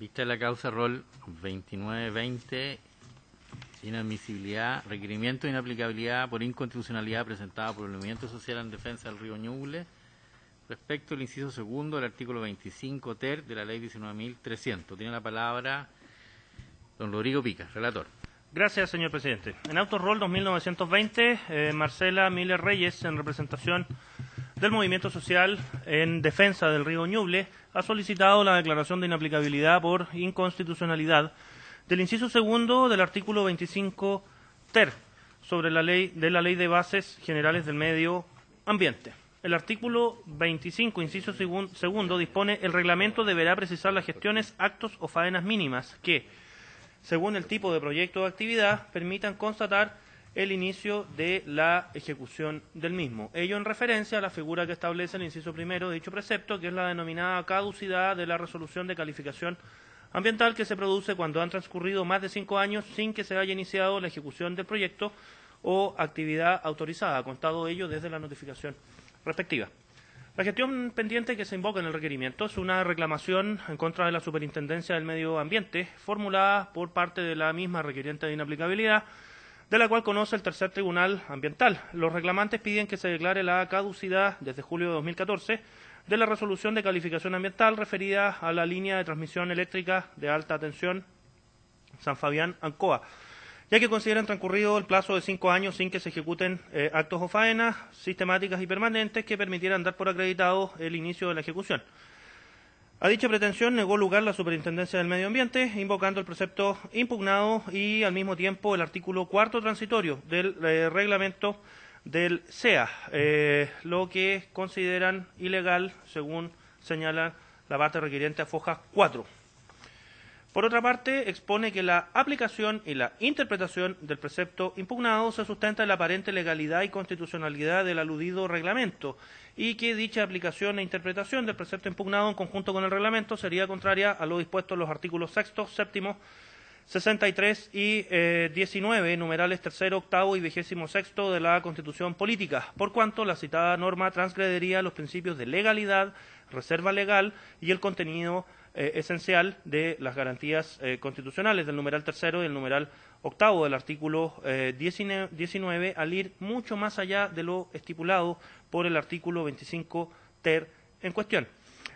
Vista la causa rol 2920, inadmisibilidad, requerimiento de inaplicabilidad por inconstitucionalidad presentado por el Movimiento Social en Defensa del Río Ñuble, respecto al inciso segundo del artículo 25 ter de la ley 19.300. Tiene la palabra don Rodrigo Pica, relator. Gracias, señor presidente. En auto rol 2920, Marcela Miller Reyes, en representación del Movimiento Social en Defensa del Río Ñuble, ha solicitado la declaración de inaplicabilidad por inconstitucionalidad del inciso segundo del artículo 25 ter sobre la ley de bases generales del medio ambiente. El artículo 25, inciso segundo, dispone: el reglamento deberá precisar las gestiones, actos o faenas mínimas que, según el tipo de proyecto o actividad, permitan constatar el inicio de la ejecución del mismo. Ello en referencia a la figura que establece el inciso primero de dicho precepto, que es la denominada caducidad de la resolución de calificación ambiental, que se produce cuando han transcurrido más de 5 años sin que se haya iniciado la ejecución del proyecto o actividad autorizada, contado ello desde la notificación respectiva. La gestión pendiente que se invoca en el requerimiento es una reclamación en contra de la Superintendencia del Medio Ambiente, formulada por parte de la misma requiriente de inaplicabilidad, de la cual conoce el Tercer Tribunal Ambiental. Los reclamantes piden que se declare la caducidad desde julio de 2014 de la resolución de calificación ambiental referida a la línea de transmisión eléctrica de alta tensión San Fabián-Ancoa, ya que consideran transcurrido el plazo de 5 años sin que se ejecuten actos o faenas sistemáticas y permanentes que permitieran dar por acreditado el inicio de la ejecución. A dicha pretensión negó lugar la Superintendencia del Medio Ambiente, invocando el precepto impugnado y al mismo tiempo el artículo cuarto transitorio del reglamento del SEA, lo que consideran ilegal, según señala la parte requiriente a foja 4. Por otra parte, expone que la aplicación y la interpretación del precepto impugnado se sustenta en la aparente legalidad y constitucionalidad del aludido reglamento, y que dicha aplicación e interpretación del precepto impugnado en conjunto con el reglamento sería contraria a lo dispuesto en los artículos 6, 7, 63 y 19, numerales 3, 8 y 26 de la Constitución Política, por cuanto la citada norma transgrediría los principios de legalidad, reserva legal y el contenido esencial de las garantías constitucionales del numeral 3 y el numeral 8 del artículo 19, al ir mucho más allá de lo estipulado por el artículo 25 ter en cuestión.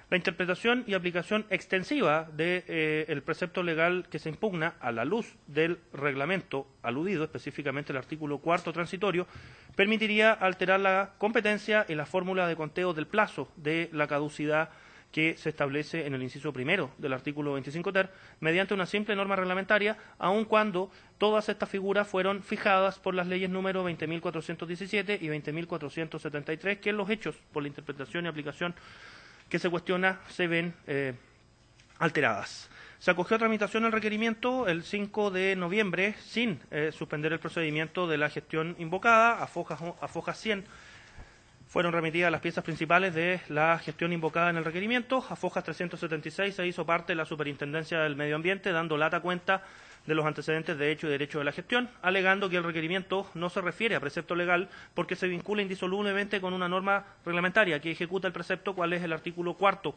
La interpretación y aplicación extensiva del precepto legal que se impugna a la luz del reglamento aludido, específicamente el artículo cuarto transitorio, permitiría alterar la competencia y la fórmula de conteo del plazo de la caducidad que se establece en el inciso primero del artículo 25 ter, mediante una simple norma reglamentaria, aun cuando todas estas figuras fueron fijadas por las leyes número 20.417 y 20.473, que en los hechos, por la interpretación y aplicación que se cuestiona, se ven alteradas. Se acogió a tramitación el requerimiento el 5 de noviembre sin suspender el procedimiento de la gestión invocada. A foja 100 fueron remitidas las piezas principales de la gestión invocada en el requerimiento. A foja 376 se hizo parte de la Superintendencia del Medio Ambiente, dando lata cuenta de los antecedentes de hecho y derecho de la gestión, alegando que el requerimiento no se refiere a precepto legal porque se vincula indisolublemente con una norma reglamentaria que ejecuta el precepto, cual es el artículo cuarto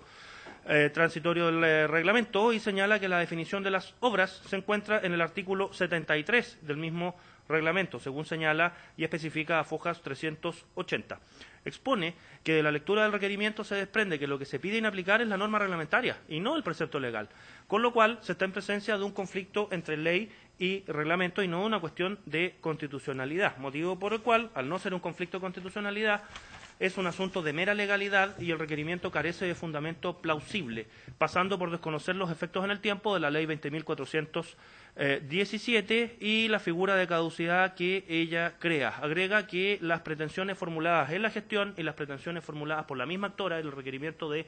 transitorio del reglamento, y señala que la definición de las obras se encuentra en el artículo 73 del mismo reglamento, según señala y especifica a fojas 380. Expone que de la lectura del requerimiento se desprende que lo que se pide inaplicar es la norma reglamentaria y no el precepto legal, con lo cual se está en presencia de un conflicto entre ley y reglamento y no una cuestión de constitucionalidad, motivo por el cual, al no ser un conflicto de constitucionalidad, es un asunto de mera legalidad y el requerimiento carece de fundamento plausible, pasando por desconocer los efectos en el tiempo de la Ley 20.417 y la figura de caducidad que ella crea. Agrega que las pretensiones formuladas en la gestión y las pretensiones formuladas por la misma actora en el requerimiento de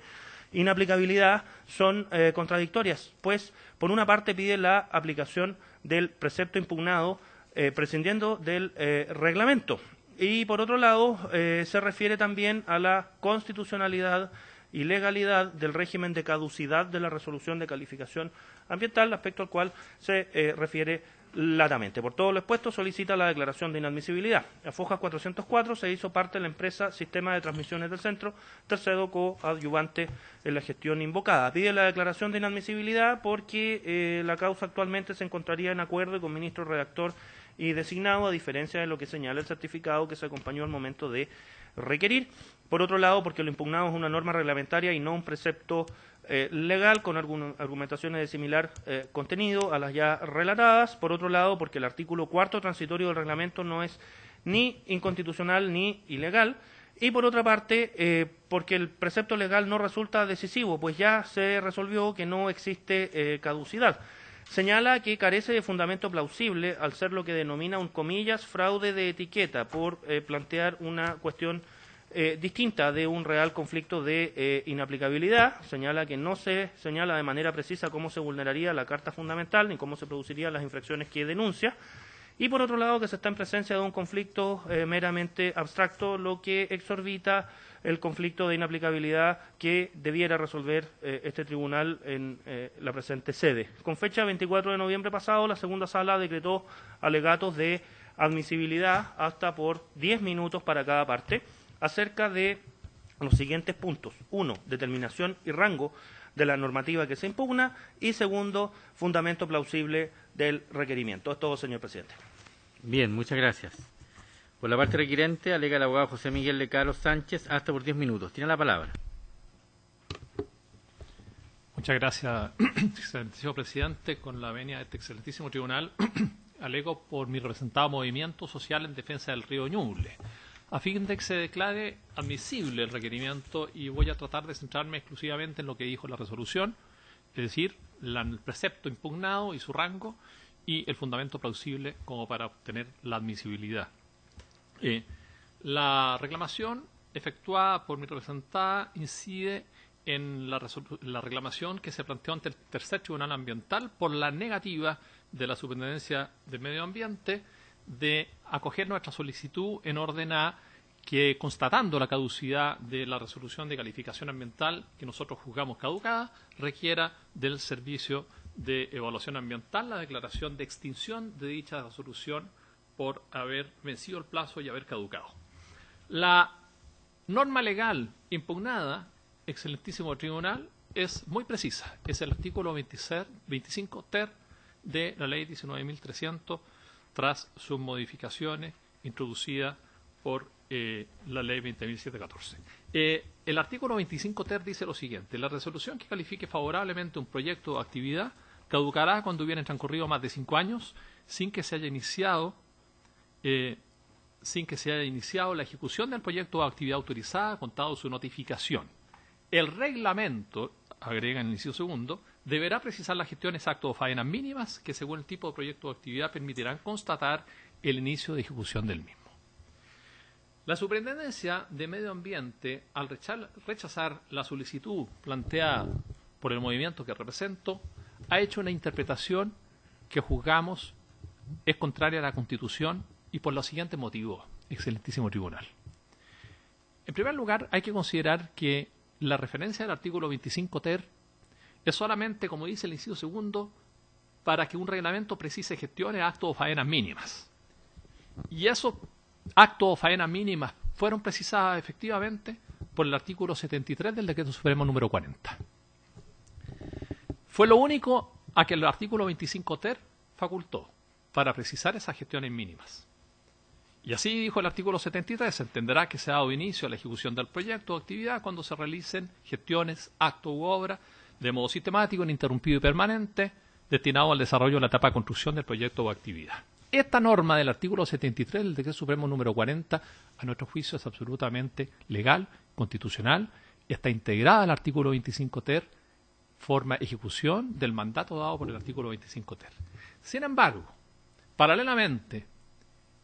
inaplicabilidad son contradictorias, pues por una parte pide la aplicación del precepto impugnado prescindiendo del reglamento, y por otro lado se refiere también a la constitucionalidad y legalidad del régimen de caducidad de la resolución de calificación ambiental, aspecto al cual se refiere latamente. Por todo lo expuesto, solicita la declaración de inadmisibilidad. A Fojas 404 se hizo parte de la empresa Sistema de Transmisiones del Centro, tercero coadyuvante en la gestión invocada. Pide la declaración de inadmisibilidad porque la causa actualmente se encontraría en acuerdo con ministro redactor y designado, a diferencia de lo que señala el certificado que se acompañó al momento de requerir. Por otro lado, porque lo impugnado es una norma reglamentaria y no un precepto legal con argumentaciones de similar contenido a las ya relatadas. Por otro lado, porque el artículo 4º transitorio del reglamento no es ni inconstitucional ni ilegal. Y por otra parte, porque el precepto legal no resulta decisivo, pues ya se resolvió que no existe caducidad. Señala que carece de fundamento plausible al ser lo que denomina un comillas fraude de etiqueta por plantear una cuestión distinta de un real conflicto de inaplicabilidad. Señala que no se señala de manera precisa cómo se vulneraría la Carta Fundamental ni cómo se producirían las infracciones que denuncia. Y por otro lado, que se está en presencia de un conflicto meramente abstracto, lo que exorbita el conflicto de inaplicabilidad que debiera resolver este tribunal en la presente sede. Con fecha 24 de noviembre pasado, la segunda sala decretó alegatos de admisibilidad hasta por 10 minutos para cada parte, acerca de los siguientes puntos. 1. Determinación y rango de la normativa que se impugna. Y segundo, fundamento plausible del requerimiento. Es todo, señor presidente. Bien, muchas gracias. Por la parte requirente, alega el abogado José Miguel de Carlos Sánchez, hasta por 10 minutos. Tiene la palabra. Muchas gracias, excelentísimo presidente. Con la venia de este excelentísimo tribunal, alego por mi representado Movimiento Social en Defensa del Río Ñuble, a fin de que se declare admisible el requerimiento, y voy a tratar de centrarme exclusivamente en lo que dijo la resolución, es decir, el precepto impugnado y su rango, y el fundamento plausible como para obtener la admisibilidad. La reclamación efectuada por mi representada incide en la reclamación que se planteó ante el tercer tribunal ambiental por la negativa de la Superintendencia de Medio Ambiente de acoger nuestra solicitud en orden a que, constatando la caducidad de la resolución de calificación ambiental que nosotros juzgamos caducada, requiera del servicio de evaluación ambiental la declaración de extinción de dicha resolución por haber vencido el plazo y haber caducado. La norma legal impugnada, excelentísimo tribunal, es muy precisa. Es el artículo 25 ter de la ley 19.300 tras sus modificaciones introducidas por la ley 20.714. El artículo 25 ter dice lo siguiente: la resolución que califique favorablemente un proyecto o actividad caducará cuando hubieran transcurrido más de 5 años sin que se haya iniciado la ejecución del proyecto o actividad autorizada, contado su notificación. El reglamento, agrega en el inciso segundo, deberá precisar las gestiones, actos o faenas mínimas que, según el tipo de proyecto o actividad, permitirán constatar el inicio de ejecución del mismo. La Superintendencia de Medio Ambiente, al rechazar la solicitud planteada por el movimiento que represento, ha hecho una interpretación que juzgamos es contraria a la Constitución y por los siguientes motivos, excelentísimo tribunal. En primer lugar, hay que considerar que la referencia del artículo 25 ter es solamente, como dice el inciso segundo, para que un reglamento precise gestiones, actos o faenas mínimas. Y esos actos o faenas mínimas fueron precisadas efectivamente por el artículo 73 del Decreto Supremo número 40. Fue lo único a que el artículo 25 ter facultó para precisar esas gestiones mínimas. Y así dijo el artículo 73, se entenderá que se ha dado inicio a la ejecución del proyecto o actividad cuando se realicen gestiones, actos u obras de modo sistemático, ininterrumpido y permanente, destinado al desarrollo de la etapa de construcción del proyecto o actividad. Esta norma del artículo 73 del Decreto Supremo número 40, a nuestro juicio, es absolutamente legal, constitucional, está integrada al artículo 25 ter, forma ejecución del mandato dado por el artículo 25 ter. Sin embargo, paralelamente,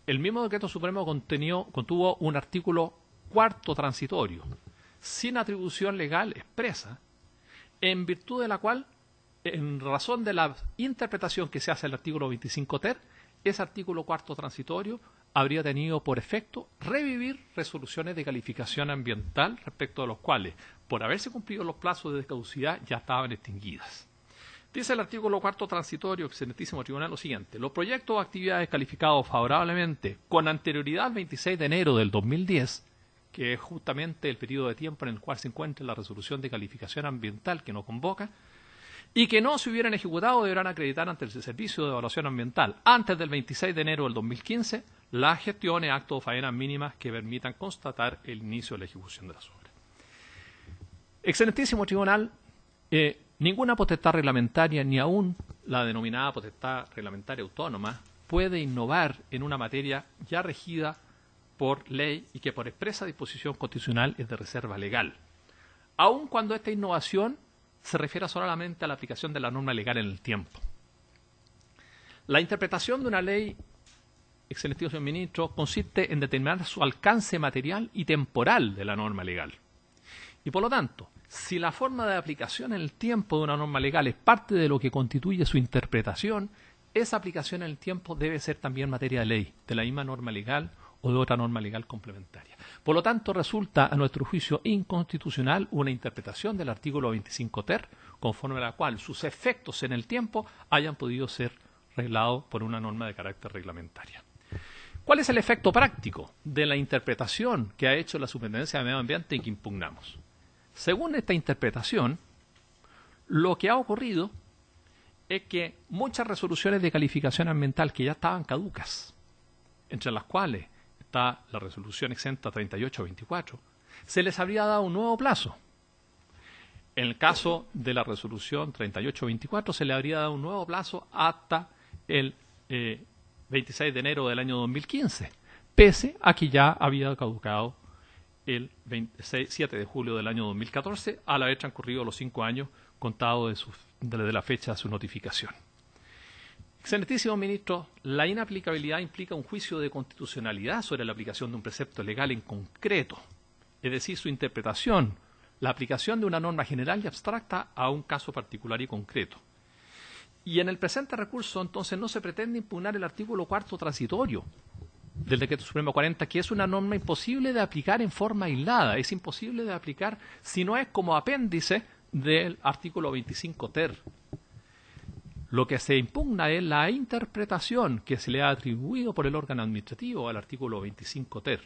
el mismo Decreto Supremo contuvo un artículo 4º transitorio, sin atribución legal expresa, en virtud de la cual, en razón de la interpretación que se hace del artículo 25 ter, ese artículo 4º transitorio habría tenido por efecto revivir resoluciones de calificación ambiental respecto de los cuales, por haberse cumplido los plazos de caducidad, ya estaban extinguidas. Dice el artículo 4 transitorio, excelentísimo tribunal, lo siguiente. Los proyectos o actividades calificados favorablemente con anterioridad al 26 de enero del 2010, que es justamente el periodo de tiempo en el cual se encuentra la resolución de calificación ambiental que nos convoca, y que no se hubieran ejecutado, deberán acreditar ante el Servicio de Evaluación Ambiental antes del 26 de enero del 2015 las gestiones, actos o faenas mínimas que permitan constatar el inicio de la ejecución de las obras. Excelentísimo tribunal, ninguna potestad reglamentaria, ni aún la denominada potestad reglamentaria autónoma, puede innovar en una materia ya regida por ley y que por expresa disposición constitucional es de reserva legal, aun cuando esta innovación se refiere solamente a la aplicación de la norma legal en el tiempo. La interpretación de una ley, excelentísimo señor ministro, consiste en determinar su alcance material y temporal de la norma legal. Y por lo tanto, si la forma de aplicación en el tiempo de una norma legal es parte de lo que constituye su interpretación, esa aplicación en el tiempo debe ser también materia de ley, de la misma norma legal o de otra norma legal complementaria. Por lo tanto, resulta a nuestro juicio inconstitucional una interpretación del artículo 25 ter, conforme a la cual sus efectos en el tiempo hayan podido ser reglados por una norma de carácter reglamentaria. ¿Cuál es el efecto práctico de la interpretación que ha hecho la Superintendencia de Medio Ambiente y que impugnamos? Según esta interpretación, lo que ha ocurrido es que muchas resoluciones de calificación ambiental que ya estaban caducas, entre las cuales está la resolución exenta 3824, se les habría dado un nuevo plazo. En el caso de la resolución 3824 se le habría dado un nuevo plazo hasta el 26 de enero del año 2015, pese a que ya había caducado el 7 de julio del año 2014, al haber transcurrido los 5 años contados desde la fecha de su notificación. Excelentísimo ministro, la inaplicabilidad implica un juicio de constitucionalidad sobre la aplicación de un precepto legal en concreto, es decir, su interpretación, la aplicación de una norma general y abstracta a un caso particular y concreto. Y en el presente recurso, entonces, no se pretende impugnar el artículo 4 transitorio del Decreto Supremo 40, que es una norma imposible de aplicar en forma aislada, es imposible de aplicar si no es como apéndice del artículo 25 ter. Lo que se impugna es la interpretación que se le ha atribuido por el órgano administrativo al artículo 25 ter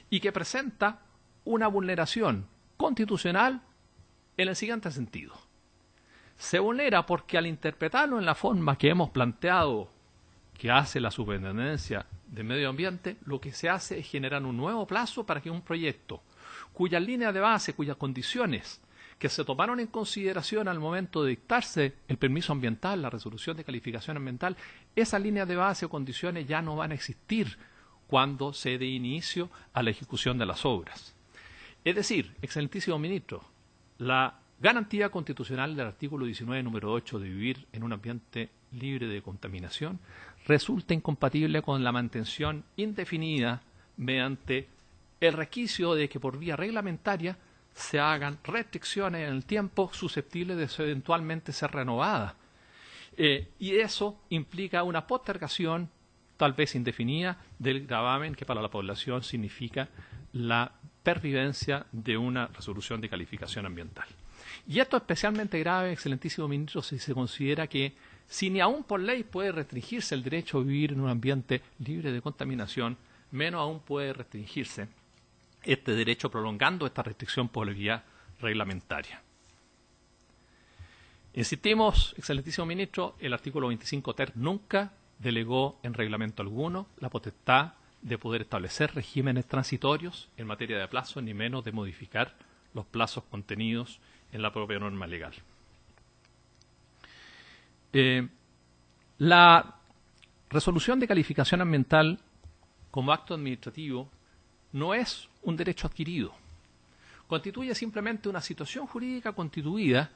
y que presenta una vulneración constitucional en el siguiente sentido. Se vulnera porque al interpretarlo en la forma que hemos planteado que hace la Superintendencia de Medio Ambiente, lo que se hace es generar un nuevo plazo para que un proyecto cuyas líneas de base, cuyas condiciones que se tomaron en consideración al momento de dictarse el permiso ambiental, la resolución de calificación ambiental, esas líneas de base o condiciones ya no van a existir cuando se dé inicio a la ejecución de las obras. Es decir, excelentísimo ministro, la garantía constitucional del artículo 19, número 8, de vivir en un ambiente libre de contaminación, resulta incompatible con la mantención indefinida mediante el requisito de que por vía reglamentaria se hagan restricciones en el tiempo susceptibles de eventualmente ser renovadas. Y eso implica una postergación, tal vez indefinida, del gravamen que para la población significa la pervivencia de una resolución de calificación ambiental. Y esto es especialmente grave, excelentísimo ministro, si se considera que si ni aún por ley puede restringirse el derecho a vivir en un ambiente libre de contaminación, menos aún puede restringirse este derecho prolongando esta restricción por vía reglamentaria. Insistimos, excelentísimo ministro, el artículo 25 ter nunca delegó en reglamento alguno la potestad de poder establecer regímenes transitorios en materia de plazos, ni menos de modificar los plazos contenidos en la propia norma legal. La resolución de calificación ambiental como acto administrativo no es un derecho adquirido. Constituye simplemente una situación jurídica constituida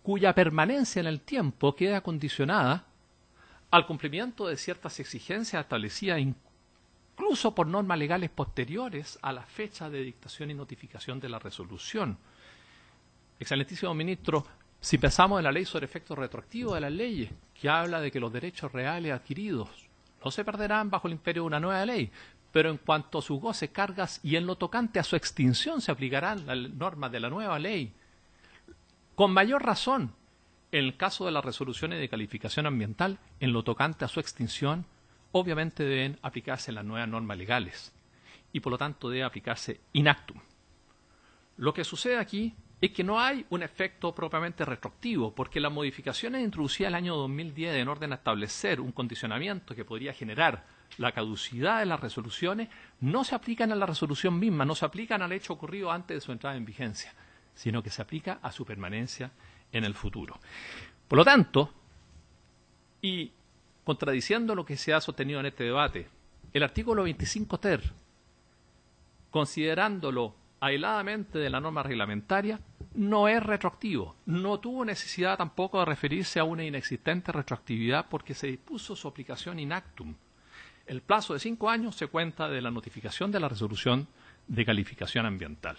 cuya permanencia en el tiempo queda condicionada al cumplimiento de ciertas exigencias establecidas incluso por normas legales posteriores a la fecha de dictación y notificación de la resolución. Excelentísimo ministro, si pensamos en la ley sobre efectos retroactivos de las leyes, que habla de que los derechos reales adquiridos no se perderán bajo el imperio de una nueva ley, pero en cuanto a sus goces, cargas y en lo tocante a su extinción se aplicarán las normas de la nueva ley. Con mayor razón, En el caso de las resoluciones de calificación ambiental, en lo tocante a su extinción, obviamente deben aplicarse las nuevas normas legales y por lo tanto debe aplicarse in actum. Lo que sucede aquí es que no hay un efecto propiamente retroactivo, porque las modificaciones introducidas el año 2010 en orden a establecer un condicionamiento que podría generar la caducidad de las resoluciones no se aplican a la resolución misma, no se aplican al hecho ocurrido antes de su entrada en vigencia, sino que se aplica a su permanencia en el futuro. Por lo tanto, y contradiciendo lo que se ha sostenido en este debate, el artículo 25 ter, considerándolo aisladamente de la norma reglamentaria, no es retroactivo. No tuvo necesidad tampoco de referirse a una inexistente retroactividad porque se dispuso su aplicación in actum. El plazo de 5 años se cuenta de la notificación de la resolución de calificación ambiental.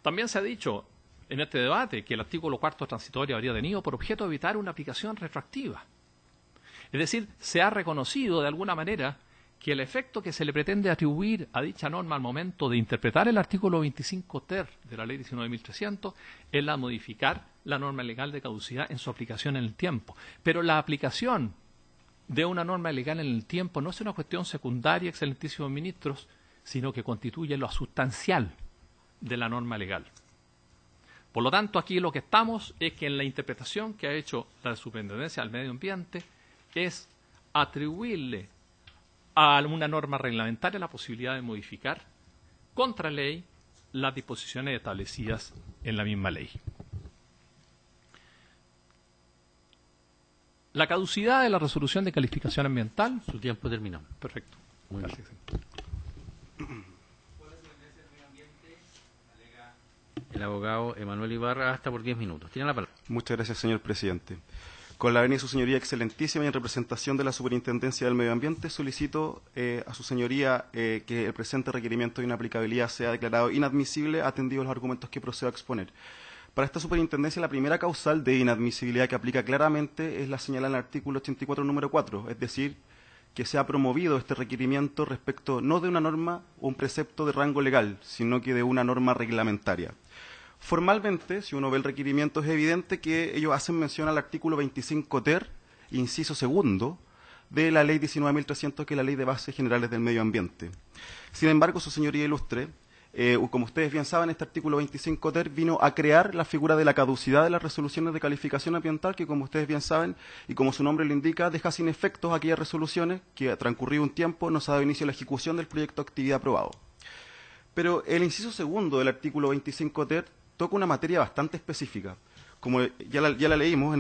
También se ha dicho en este debate que el artículo 4 transitorio habría tenido por objeto evitar una aplicación retroactiva. Es decir, se ha reconocido de alguna manera que el efecto que se le pretende atribuir a dicha norma al momento de interpretar el artículo 25 ter de la Ley 19.300 es la modificar la norma legal de caducidad en su aplicación en el tiempo. Pero la aplicación de una norma legal en el tiempo no es una cuestión secundaria, excelentísimos ministros, sino que constituye lo sustancial de la norma legal. Por lo tanto, aquí lo que estamos es que en la interpretación que ha hecho la Superintendencia del Medio Ambiente es atribuirle a una norma reglamentaria la posibilidad de modificar contra ley las disposiciones establecidas en la misma ley. La caducidad de la resolución de calificación ambiental. Su tiempo terminó. Perfecto. Muy Gracias. bien. El abogado Emanuel Ibarra, hasta por 10 minutos. Tiene la palabra. Muchas gracias, señor presidente. Con la venia de su señoría excelentísima y en representación de la Superintendencia del Medio Ambiente, solicito a su señoría que el presente requerimiento de inaplicabilidad sea declarado inadmisible, atendidos los argumentos que procedo a exponer. Para esta Superintendencia, la primera causal de inadmisibilidad que aplica claramente es la señalada en el artículo 84, número 4, es decir, que se ha promovido este requerimiento respecto no de una norma o un precepto de rango legal, sino que de una norma reglamentaria. Formalmente, si uno ve el requerimiento, es evidente que ellos hacen mención al artículo 25 ter, inciso segundo, de la Ley 19.300, que es la Ley de Bases Generales del Medio Ambiente. Sin embargo, su señoría ilustre, como ustedes bien saben, este artículo 25 ter vino a crear la figura de la caducidad de las resoluciones de calificación ambiental, que como ustedes bien saben, y como su nombre lo indica, deja sin efectos aquellas resoluciones que, transcurrido un tiempo, no se ha dado inicio a la ejecución del proyecto de actividad aprobado. Pero el inciso segundo del artículo 25 ter toca una materia bastante específica. Como ya la leímos,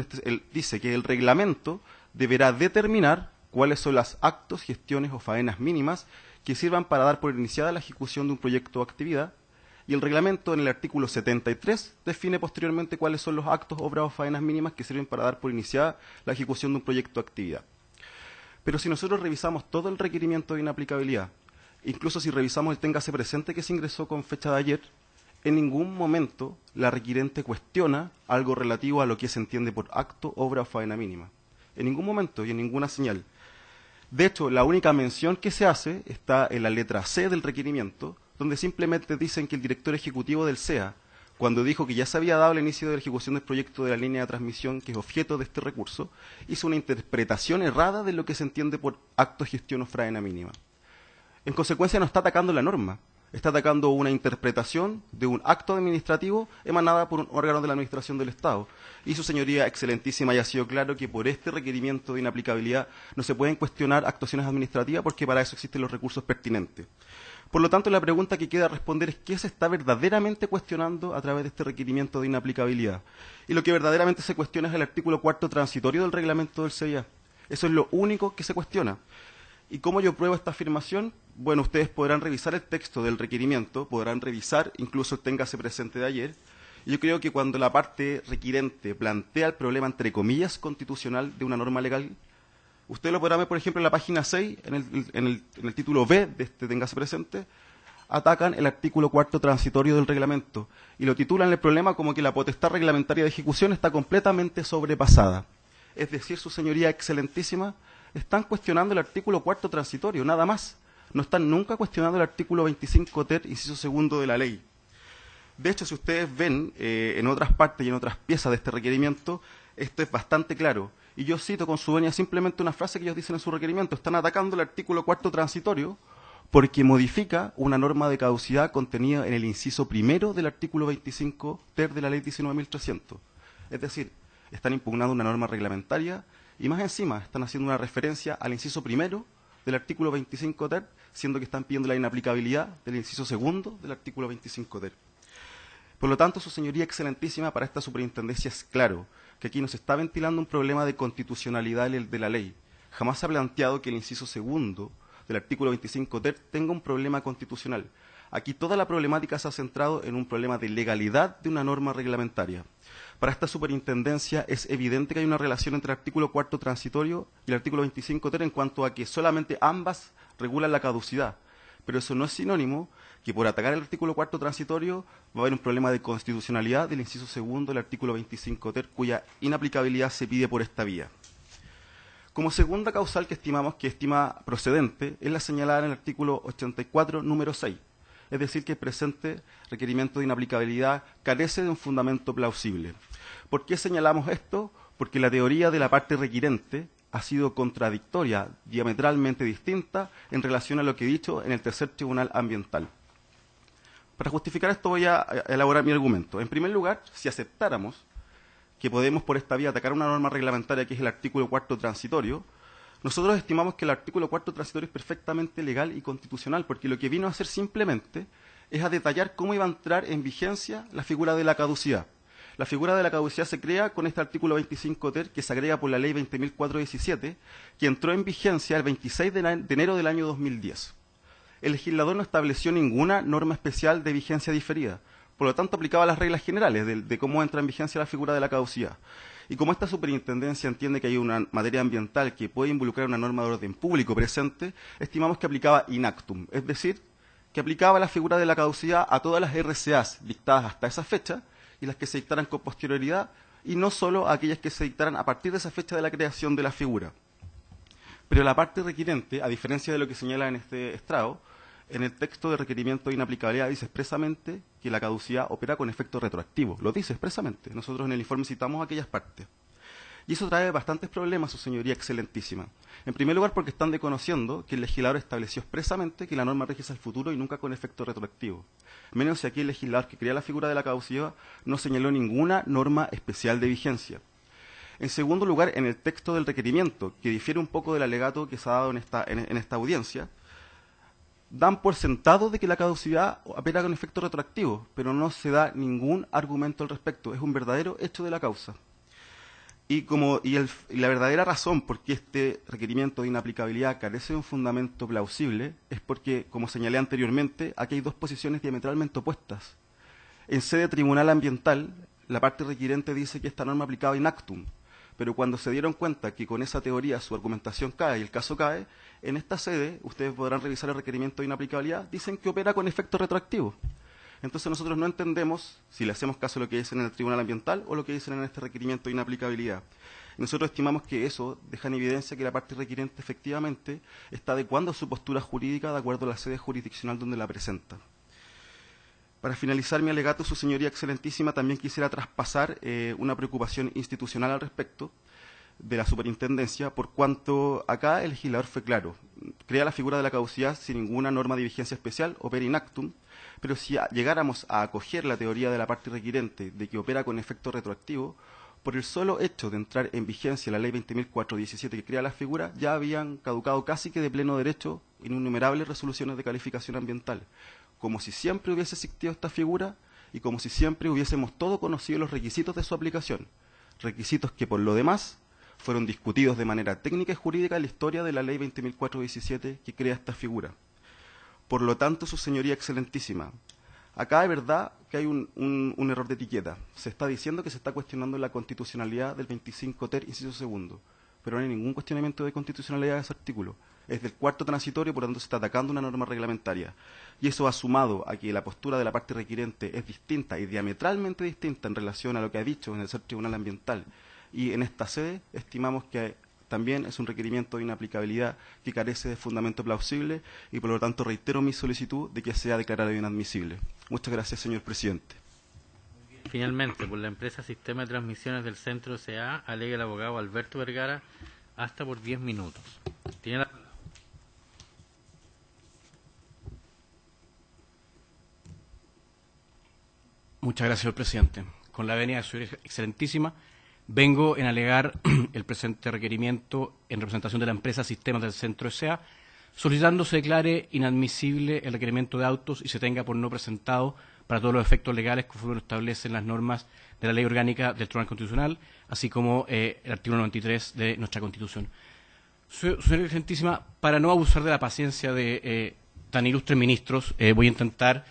dice que el reglamento deberá determinar cuáles son los actos, gestiones o faenas mínimas que sirvan para dar por iniciada la ejecución de un proyecto o actividad, y el reglamento en el artículo 73 define posteriormente cuáles son los actos, obras o faenas mínimas que sirven para dar por iniciada la ejecución de un proyecto o actividad. Pero si nosotros revisamos todo el requerimiento de inaplicabilidad, incluso si revisamos el téngase presente que se ingresó con fecha de ayer, en ningún momento la requirente cuestiona algo relativo a lo que se entiende por acto, obra o faena mínima. En ningún momento y en ninguna señal. De hecho, la única mención que se hace está en la letra C del requerimiento, donde simplemente dicen que el director ejecutivo del SEA, cuando dijo que ya se había dado el inicio de la ejecución del proyecto de la línea de transmisión que es objeto de este recurso, hizo una interpretación errada de lo que se entiende por acto, gestión o faena mínima. En consecuencia, no está atacando la norma. Está atacando una interpretación de un acto administrativo emanada por un órgano de la Administración del Estado. Y su señoría excelentísima ya ha sido claro que por este requerimiento de inaplicabilidad no se pueden cuestionar actuaciones administrativas porque para eso existen los recursos pertinentes. Por lo tanto, la pregunta que queda responder es qué se está verdaderamente cuestionando a través de este requerimiento de inaplicabilidad. Y lo que verdaderamente se cuestiona es el artículo 4 transitorio del reglamento del CIA. Eso es lo único que se cuestiona. ¿Y cómo yo pruebo esta afirmación? Bueno, ustedes podrán revisar el texto del requerimiento, podrán revisar incluso el téngase presente de ayer. Y yo creo que cuando la parte requirente plantea el problema, entre comillas, constitucional de una norma legal, usted lo podrá ver, por ejemplo, en la página 6, en el título B de este téngase presente, atacan el artículo 4 transitorio del reglamento y lo titulan el problema como que la potestad reglamentaria de ejecución está completamente sobrepasada. Es decir, su señoría excelentísima, están cuestionando el artículo 4 transitorio, nada más. No están nunca cuestionando el artículo 25 ter, inciso segundo de la ley. De hecho, si ustedes ven en otras partes y en otras piezas de este requerimiento, esto es bastante claro. Y yo cito con su venia simplemente una frase que ellos dicen en su requerimiento. Están atacando el artículo 4 transitorio porque modifica una norma de caducidad contenida en el inciso primero del artículo 25 ter de la ley 19.300. Es decir, están impugnando una norma reglamentaria y más encima están haciendo una referencia al inciso primero del artículo 25 ter, siendo que están pidiendo la inaplicabilidad del inciso segundo del artículo 25 ter. Por lo tanto, su señoría excelentísima, para esta superintendencia es claro que aquí nos está ventilando un problema de constitucionalidad de la ley. Jamás se ha planteado que el inciso segundo del artículo 25 ter tenga un problema constitucional. Aquí toda la problemática se ha centrado en un problema de legalidad de una norma reglamentaria. Para esta superintendencia es evidente que hay una relación entre el artículo 4 transitorio y el artículo 25 ter en cuanto a que solamente ambas regulan la caducidad. Pero eso no es sinónimo que por atacar el artículo 4 transitorio va a haber un problema de constitucionalidad del inciso segundo del artículo 25 ter, cuya inaplicabilidad se pide por esta vía. Como segunda causal que estima procedente es la señalada en el artículo 84, número 6. Es decir, que el presente requerimiento de inaplicabilidad carece de un fundamento plausible. ¿Por qué señalamos esto? Porque la teoría de la parte requirente ha sido contradictoria, diametralmente distinta, en relación a lo que he dicho en el tercer tribunal ambiental. Para justificar esto voy a elaborar mi argumento. En primer lugar, si aceptáramos que podemos por esta vía atacar una norma reglamentaria que es el artículo 4 transitorio, nosotros estimamos que el artículo 4 transitorio es perfectamente legal y constitucional, porque lo que vino a hacer simplemente es a detallar cómo iba a entrar en vigencia la figura de la caducidad. La figura de la caducidad se crea con este artículo 25 ter, que se agrega por la ley 20.417, que entró en vigencia el 26 de enero del año 2010. El legislador no estableció ninguna norma especial de vigencia diferida, por lo tanto aplicaba las reglas generales de cómo entra en vigencia la figura de la caducidad. Y como esta superintendencia entiende que hay una materia ambiental que puede involucrar una norma de orden público presente, estimamos que aplicaba in actum, es decir, que aplicaba la figura de la caducidad a todas las RCAs dictadas hasta esa fecha y las que se dictaran con posterioridad, y no solo a aquellas que se dictaran a partir de esa fecha de la creación de la figura. Pero la parte requirente, a diferencia de lo que señala en este estrado, en el texto de requerimiento de inaplicabilidad dice expresamente que la caducidad opera con efecto retroactivo. Lo dice expresamente. Nosotros en el informe citamos aquellas partes. Y eso trae bastantes problemas, su señoría excelentísima. En primer lugar, porque están desconociendo que el legislador estableció expresamente que la norma rige al futuro y nunca con efecto retroactivo. Menos si aquí el legislador que crea la figura de la caducidad no señaló ninguna norma especial de vigencia. En segundo lugar, en el texto del requerimiento, que difiere un poco del alegato que se ha dado en esta audiencia, dan por sentado de que la caducidad opera con efecto retroactivo, pero no se da ningún argumento al respecto. Es un verdadero hecho de la causa. Y la verdadera razón por qué este requerimiento de inaplicabilidad carece de un fundamento plausible es porque, como señalé anteriormente, aquí hay dos posiciones diametralmente opuestas. En sede tribunal ambiental, la parte requirente dice que esta norma aplicaba in actum, pero cuando se dieron cuenta que con esa teoría su argumentación cae y el caso cae, en esta sede, ustedes podrán revisar el requerimiento de inaplicabilidad, dicen que opera con efecto retroactivo. Entonces nosotros no entendemos si le hacemos caso a lo que dicen en el tribunal ambiental o lo que dicen en este requerimiento de inaplicabilidad. Y nosotros estimamos que eso deja en evidencia que la parte requirente efectivamente está adecuando su postura jurídica de acuerdo a la sede jurisdiccional donde la presenta. Para finalizar mi alegato, su señoría excelentísima, también quisiera traspasar una preocupación institucional al respecto de la superintendencia, por cuanto acá el legislador fue claro. Crea la figura de la caducidad sin ninguna norma de vigencia especial, opera in actum, pero si llegáramos a acoger la teoría de la parte requirente de que opera con efecto retroactivo, por el solo hecho de entrar en vigencia la ley 20.417 que crea la figura, ya habían caducado casi que de pleno derecho innumerables resoluciones de calificación ambiental, como si siempre hubiese existido esta figura y como si siempre hubiésemos todos conocido los requisitos de su aplicación, requisitos que por lo demás fueron discutidos de manera técnica y jurídica en la historia de la ley 20.417 que crea esta figura. Por lo tanto, su señoría excelentísima, acá es verdad que hay un error de etiqueta. Se está diciendo que se está cuestionando la constitucionalidad del 25 ter, inciso segundo, pero no hay ningún cuestionamiento de constitucionalidad de ese artículo. Es del cuarto transitorio, por lo tanto se está atacando una norma reglamentaria. Y eso ha sumado a que la postura de la parte requirente es distinta y diametralmente distinta en relación a lo que ha dicho en el tribunal ambiental. Y en esta sede estimamos que también es un requerimiento de inaplicabilidad que carece de fundamento plausible y por lo tanto reitero mi solicitud de que sea declarado inadmisible. Muchas gracias, señor presidente. Finalmente, por la empresa Sistema de Transmisiones del Centro S.A., alega el abogado Alberto Vergara hasta por 10 minutos. Tiene la palabra. Muchas gracias, señor presidente. Con la venia de su excelentísima, vengo en alegar el presente requerimiento en representación de la empresa Sistemas del Centro S.A., solicitando se declare inadmisible el requerimiento de autos y se tenga por no presentado para todos los efectos legales conforme lo establecen las normas de la Ley Orgánica del Tribunal Constitucional, así como el artículo 93 de nuestra Constitución. Señora excelentísima, para no abusar de la paciencia de tan ilustres ministros, voy a intentar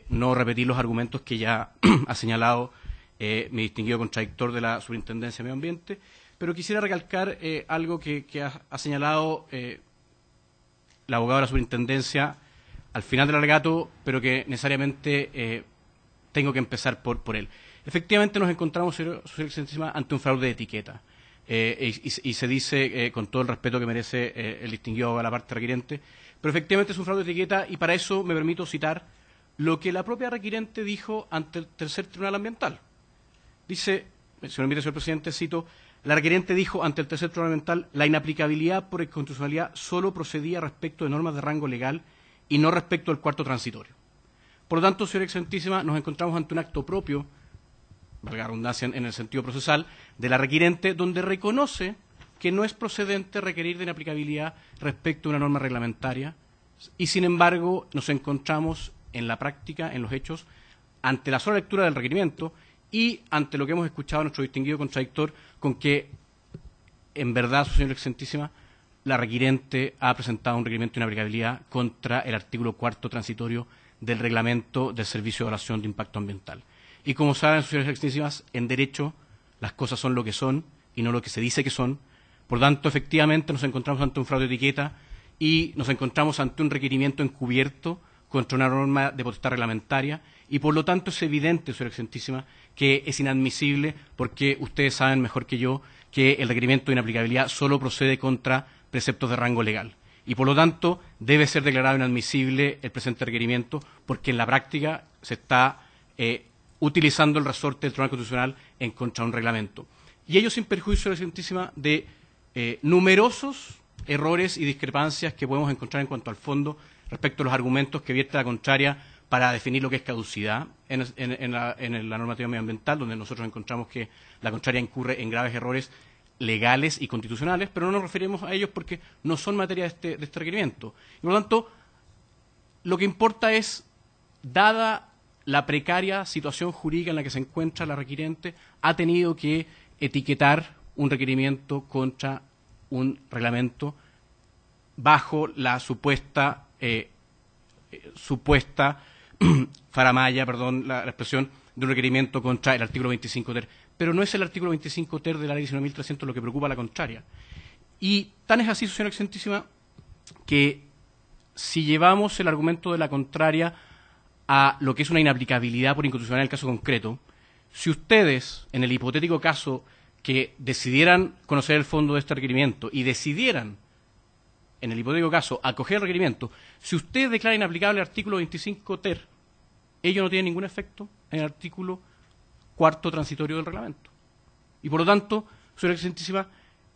no repetir los argumentos que ya ha señalado mi distinguido contradictor de la Superintendencia de Medio Ambiente, pero quisiera recalcar algo que ha señalado la abogada de la Superintendencia al final del alegato, pero que necesariamente tengo que empezar por él. Efectivamente nos encontramos, señora excelentísima, ante un fraude de etiqueta. Y se dice con todo el respeto que merece el distinguido abogado de la parte requiriente, pero efectivamente es un fraude de etiqueta y para eso me permito citar lo que la propia requiriente dijo ante el tercer tribunal ambiental. Dice, si me permite, señor presidente, cito, la requiriente dijo ante el tercer tribunal ambiental la inaplicabilidad por inconstitucionalidad solo procedía respecto de normas de rango legal y no respecto del cuarto transitorio. Por lo tanto, señora excelentísima, nos encontramos ante un acto propio, valga la redundancia en el sentido procesal, de la requiriente, donde reconoce que no es procedente requerir de inaplicabilidad respecto a una norma reglamentaria y, sin embargo, nos encontramos en la práctica, en los hechos, ante la sola lectura del requerimiento y ante lo que hemos escuchado a nuestro distinguido contradictor, con que, en verdad, señora excelentísima, la requiriente ha presentado un requerimiento de inaplicabilidad contra el artículo cuarto transitorio del Reglamento del Servicio de Evaluación de Impacto Ambiental. Y como saben, señoras excelentísimas, en derecho las cosas son lo que son y no lo que se dice que son. Por tanto, efectivamente, nos encontramos ante un fraude de etiqueta y nos encontramos ante un requerimiento encubierto contra una norma de potestad reglamentaria y, por lo tanto, es evidente, señora excelentísima, que es inadmisible porque ustedes saben mejor que yo que el requerimiento de inaplicabilidad solo procede contra preceptos de rango legal. Y, por lo tanto, debe ser declarado inadmisible el presente requerimiento porque en la práctica se está utilizando el resorte del Tribunal Constitucional en contra de un reglamento. Y ello sin perjuicio, señora excelentísima, de numerosos errores y discrepancias que podemos encontrar en cuanto al fondo respecto a los argumentos que vierte la contraria para definir lo que es caducidad en la normativa medioambiental, donde nosotros encontramos que la contraria incurre en graves errores legales y constitucionales, pero no nos referimos a ellos porque no son materia de este requerimiento. Y, por lo tanto, lo que importa es, dada la precaria situación jurídica en la que se encuentra la requiriente, ha tenido que etiquetar un requerimiento contra un reglamento bajo la supuesta faramalla, perdón, la expresión de un requerimiento contra el artículo 25 ter. Pero no es el artículo 25 ter de la ley 19.300 lo que preocupa a la contraria. Y tan es así, señora excelentísima, que si llevamos el argumento de la contraria a lo que es una inaplicabilidad por inconstitucionalidad en el caso concreto, si ustedes, en el hipotético caso que decidieran conocer el fondo de este requerimiento y decidieran, en el hipotético caso, acoger el requerimiento, si ustedes declaran inaplicable el artículo 25 ter, ello no tiene ningún efecto en el artículo cuarto transitorio del reglamento. Y por lo tanto, señora excelentísima,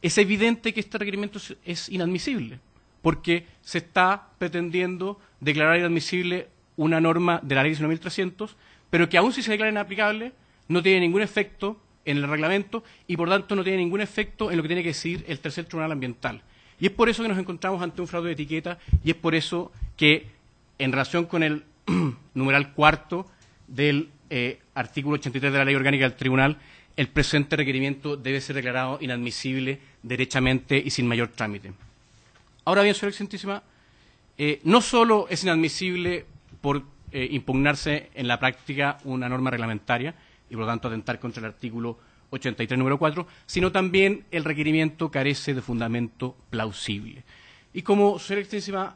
es evidente que este requerimiento es inadmisible, porque se está pretendiendo declarar inadmisible una norma de la ley 19.300, pero que aún si se declara inaplicable, no tiene ningún efecto en el reglamento y por tanto no tiene ningún efecto en lo que tiene que decir el tercer tribunal ambiental. Y es por eso que nos encontramos ante un fraude de etiqueta y es por eso que, en relación con el numeral cuarto del artículo 83 de la Ley Orgánica del Tribunal, el presente requerimiento debe ser declarado inadmisible derechamente y sin mayor trámite. Ahora bien, señora excelentísima, no solo es inadmisible por impugnarse en la práctica una norma reglamentaria y por lo tanto atentar contra el artículo 83, número 4, sino también el requerimiento carece de fundamento plausible. Y como, señora excelentísima,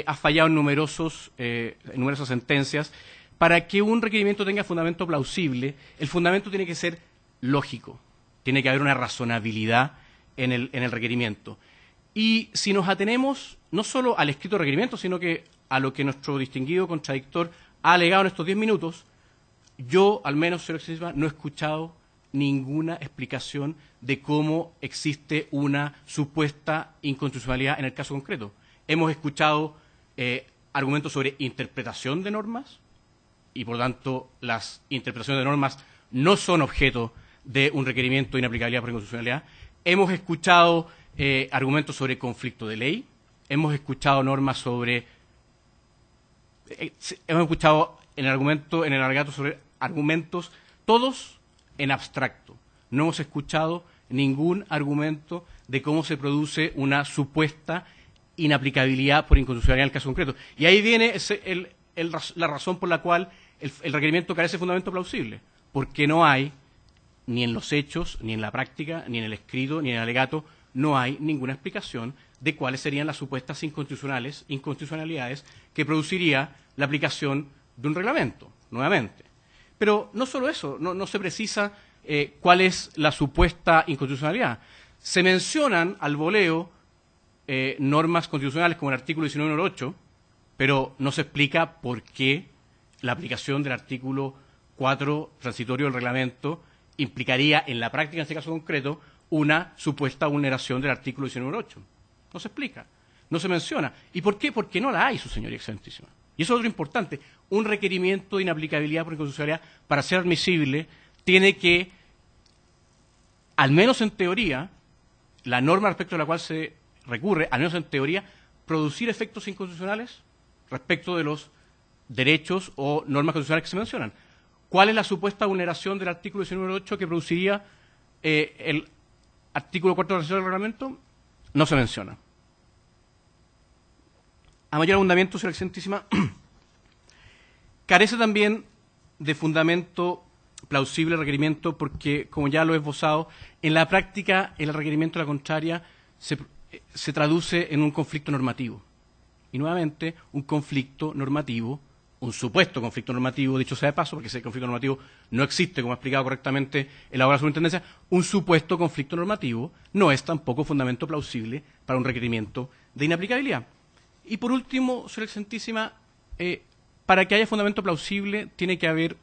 ha fallado en numerosas sentencias, para que un requerimiento tenga fundamento plausible, el fundamento tiene que ser lógico, tiene que haber una razonabilidad en el requerimiento. Y si nos atenemos no solo al escrito requerimiento, sino que a lo que nuestro distinguido contradictor ha alegado en estos 10 minutos, yo, al menos, señora Excelentísima, no he escuchado ninguna explicación de cómo existe una supuesta inconstitucionalidad en el caso concreto. Hemos escuchado argumentos sobre interpretación de normas y, por lo tanto, las interpretaciones de normas no son objeto de un requerimiento de inaplicabilidad por inconstitucionalidad. Hemos escuchado argumentos sobre conflicto de ley, hemos escuchado normas sobre... hemos escuchado en el alegato sobre argumentos, todos en abstracto. No hemos escuchado ningún argumento de cómo se produce una supuesta inaplicabilidad por inconstitucionalidad en el caso concreto. Y ahí viene la razón por la cual el requerimiento carece de fundamento plausible, porque no hay, ni en los hechos, ni en la práctica, ni en el escrito, ni en el alegato, no hay ninguna explicación de cuáles serían las supuestas inconstitucionalidades que produciría la aplicación de un reglamento, nuevamente. Pero no solo eso, no se precisa cuál es la supuesta inconstitucionalidad. Se mencionan al voleo normas constitucionales como el artículo 19.8, pero no se explica por qué la aplicación del artículo 4 transitorio del reglamento implicaría en la práctica, en este caso concreto, una supuesta vulneración del artículo 19.8. No se explica, no se menciona. ¿Y por qué? Porque no la hay, su señoría excelentísima. Y eso es otro importante. Un requerimiento de inaplicabilidad por inconstitucionalidad, para ser admisible, tiene que, al menos en teoría, la norma respecto a la cual se recurre, al menos en teoría, producir efectos inconstitucionales respecto de los derechos o normas constitucionales que se mencionan. ¿Cuál es la supuesta vulneración del artículo 19.8 que produciría el artículo 4 del reglamento? No se menciona. A mayor abundamiento, señora excelentísima, carece también de fundamento plausible el requerimiento porque, como ya lo he esbozado, en la práctica el requerimiento de la contraria se traduce en un conflicto normativo. Y nuevamente, un conflicto normativo, un supuesto conflicto normativo, dicho sea de paso, porque ese conflicto normativo no existe, como ha explicado correctamente el abogado de la superintendencia, un supuesto conflicto normativo no es tampoco fundamento plausible para un requerimiento de inaplicabilidad. Y por último, señora excelentísima, para que haya fundamento plausible tiene que haber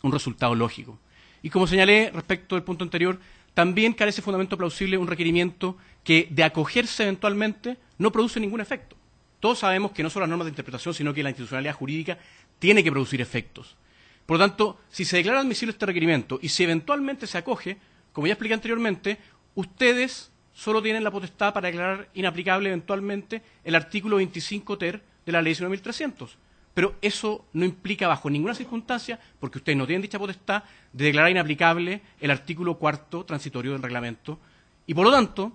un resultado lógico. Y como señalé respecto del punto anterior, también carece de fundamento plausible un requerimiento que, de acogerse eventualmente, no produce ningún efecto. Todos sabemos que no son las normas de interpretación, sino que la institucionalidad jurídica tiene que producir efectos. Por lo tanto, si se declara admisible este requerimiento y si eventualmente se acoge, como ya expliqué anteriormente, ustedes solo tienen la potestad para declarar inaplicable eventualmente el artículo 25 ter de la ley 19.300. Pero eso no implica bajo ninguna circunstancia, porque ustedes no tienen dicha potestad, de declarar inaplicable el artículo 4 transitorio del reglamento. Y por lo tanto,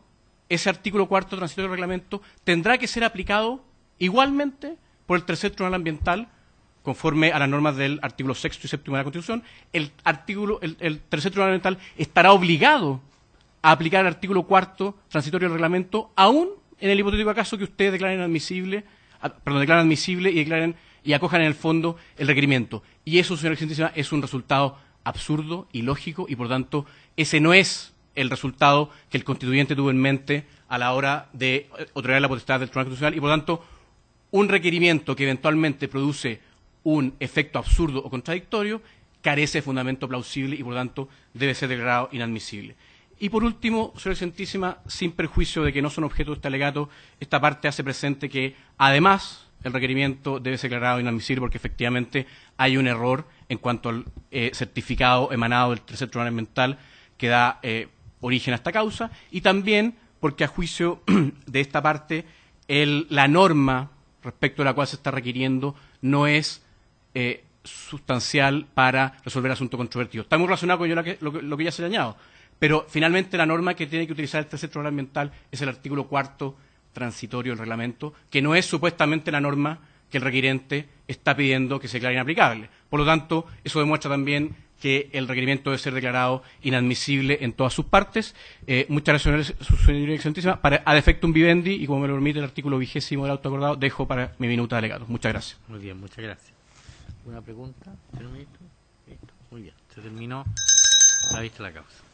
ese artículo 4 transitorio del reglamento tendrá que ser aplicado igualmente por el tercer tribunal ambiental, conforme a las normas del artículo 6 y 7 de la Constitución. El tercer tribunal ambiental estará obligado a aplicar el artículo 4 transitorio del reglamento, aún en el hipotético caso que ustedes declaren admisible y acojan en el fondo el requerimiento. Y eso, señora excelentísima, es un resultado absurdo, ilógico, y por tanto ese no es el resultado que el constituyente tuvo en mente a la hora de otorgar la potestad del Tribunal Constitucional, y por tanto un requerimiento que eventualmente produce un efecto absurdo o contradictorio carece de fundamento plausible y por tanto debe ser declarado inadmisible. Y por último, señora excelentísima, sin perjuicio de que no son objeto de este alegato, esta parte hace presente que además el requerimiento debe ser declarado inadmisible porque efectivamente hay un error en cuanto al certificado emanado del tercer tribunal ambiental que da origen a esta causa, y también porque a juicio de esta parte la norma respecto a la cual se está requiriendo no es sustancial para resolver el asunto controvertido. Está muy relacionado con lo que ya se ha añadido, pero finalmente la norma que tiene que utilizar el tercer tribunal ambiental es el artículo 4 transitorio del reglamento, que no es supuestamente la norma que el requirente está pidiendo que se declare inaplicable. Por lo tanto, eso demuestra también que el requerimiento debe ser declarado inadmisible en todas sus partes. Muchas gracias, señoría excelentísima. A defectum vivendi, y como me lo permite el artículo 20 del auto acordado, dejo para mi minuta de alegato. Muchas gracias. Muy bien, muchas gracias. ¿Una pregunta, señor ministro? Listo. Muy bien, se terminó la vista de la causa.